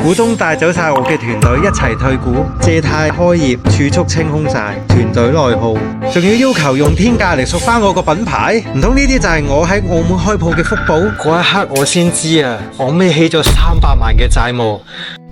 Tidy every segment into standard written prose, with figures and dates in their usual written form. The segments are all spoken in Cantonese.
股東帶走晒我嘅團隊一齊退股，借貸開業，儲蓄清空晒，團隊內耗，仲要求用天價嚟贖翻我個品牌，唔通呢啲就係我喺澳門開鋪嘅福報？嗰一刻我先知啊，我孭起咗300萬嘅債務。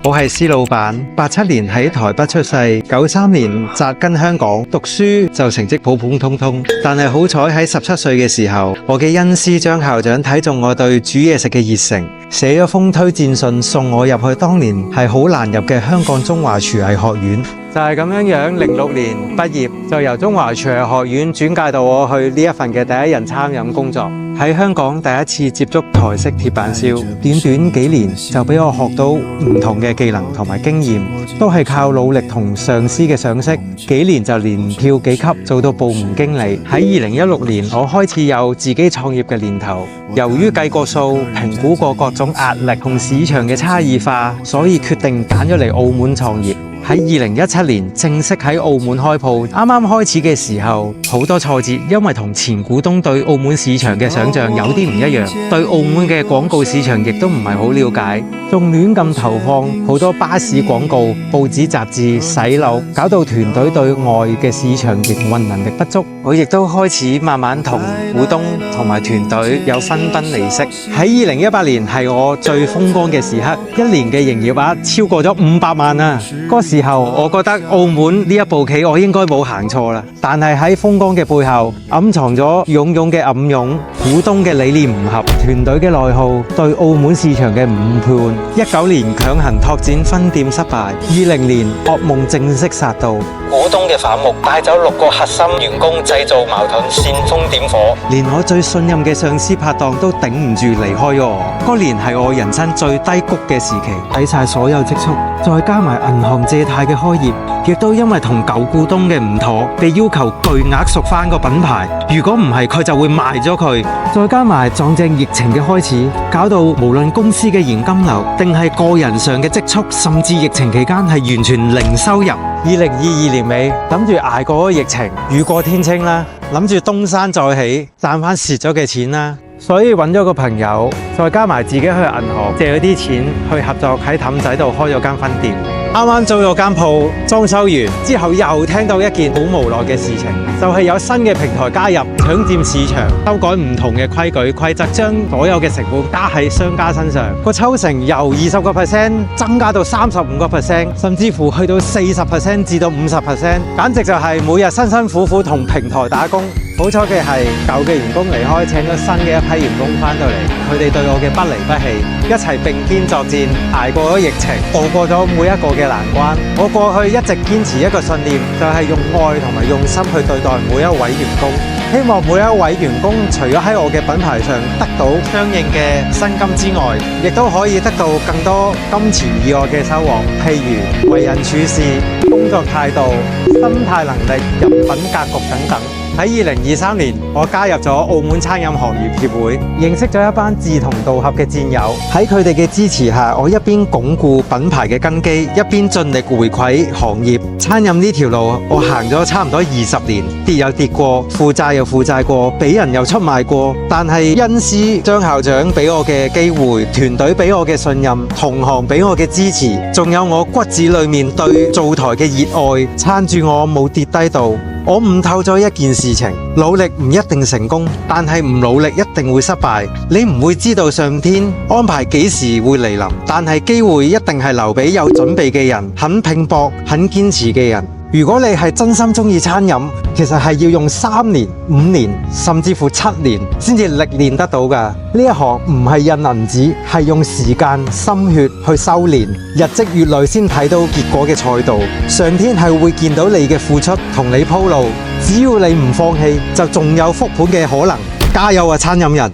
我係施老闆，87年喺台北出世，93年扎根香港，讀書就成績普普通通，但係好彩喺17歲嘅時候，我嘅恩師張校長睇中我對煮嘢食嘅熱誠，寫咗封推薦信送我入去當年係好難入嘅香港中華廚藝學院。就係咁樣，06年畢業就由中華廚藝學院轉介到我去呢一份嘅第一人餐飲工作。喺香港第一次接觸台式鐵板燒，短短幾年就俾我學到唔同嘅技能同埋經驗，都係靠努力同上司嘅賞識，幾年就連跳幾級做到部門經理。喺2016年，我開始有自己創業嘅念頭。由於計過數，評估過各種壓力同市場嘅差異化，所以決定揀咗嚟澳門創業。喺2017年正式喺澳門開鋪，啱啱開始嘅時候好多挫折，因為同前股東對澳門市場嘅想像有啲唔一樣，對澳門嘅廣告市場亦都唔係好了解，仲亂咁投放好多巴士廣告、報紙雜誌洗腦，搞到團隊對外嘅市場營運能力不足。我亦都開始慢慢同股東同埋團隊有分崩離析。喺2018年係我最風光嘅時刻，一年嘅營業額超過咗500萬啊！嗰時候我覺得澳門呢一步棋我應該冇行錯啦，但係喺風光嘅背後暗藏咗湧湧嘅暗湧，股東嘅理念唔合，團隊嘅內耗，對澳門市場嘅誤判。19年強行拓展分店失敗，20年噩夢正式殺到，股東嘅反目帶走6個核心員工，製造矛盾，煽風點火，連我最信任嘅上司拍檔都頂唔住離開咗我。嗰年係我人生最低谷嘅時期，睇晒所有積蓄，再加埋銀行借貸嘅開業，亦都因為同舊股東嘅唔妥，被要求巨額贖翻個品牌。如果唔係，佢就會賣咗佢。再加埋撞正疫情嘅開始，搞到無論公司嘅現金流，定係個人上嘅積蓄，甚至疫情期間係完全零收入。2022年尾，諗住捱過咗疫情，雨過天青啦，諗住東山再起，賺翻蝕咗嘅錢啦。所以揾咗個朋友，再加埋自己去銀行借咗啲錢去合作，喺氹仔度開咗間分店。啱啱租咗間鋪，裝修完之後又聽到一件好無奈嘅事情，就係有新嘅平台加入，搶佔市場，修改唔同嘅規矩規則，將所有嘅成本加喺商家身上，個抽成由20% 增加到35%，甚至乎去到40%至到50%，簡直就係每日辛辛苦苦同平台打工。好彩嘅係舊嘅員工離開，請咗新嘅一批員工翻到嚟，佢哋對我嘅不離不棄，一齊並肩作戰，捱過咗疫情，渡過咗每一個嘅難關。我過去一直堅持一個信念，就係用愛同埋用心去對待每一位員工。希望每一位員工除咗喺我嘅品牌上得到相應嘅薪金之外，亦都可以得到更多金錢以外嘅收穫，譬如為人處事、工作態度、心態能力、人品格局等等。喺2023年，我加入咗澳門餐飲行業協會，認識咗一班志同道合嘅戰友。喺佢哋嘅支持下，我一邊鞏固品牌嘅根基，一邊盡力回饋行業。餐飲呢條路，我行咗差唔多20年，跌有跌過，負債又負債過，俾人又出賣過。但係恩師張校長俾我嘅機會，團隊俾我嘅信任，同行俾我嘅支持，仲有我骨子裏面對灶台嘅熱愛，撐住我冇跌低到。我悟透咗一件事情，努力唔一定成功，但係唔努力一定會失敗。你唔會知道上天安排幾時會嚟臨，但係機會一定係留俾有準備嘅人，肯拼搏、肯堅持嘅人。如果你係真心中意餐飲，其實係要用3年、5年，甚至乎7年先至歷練得到㗎。呢一行唔係印銀紙，係用時間、心血去修煉，日積月累先睇到結果嘅賽道。上天係會見到你嘅付出，同你鋪路。只要你唔放棄，就仲有復盤嘅可能。加油啊，餐飲人！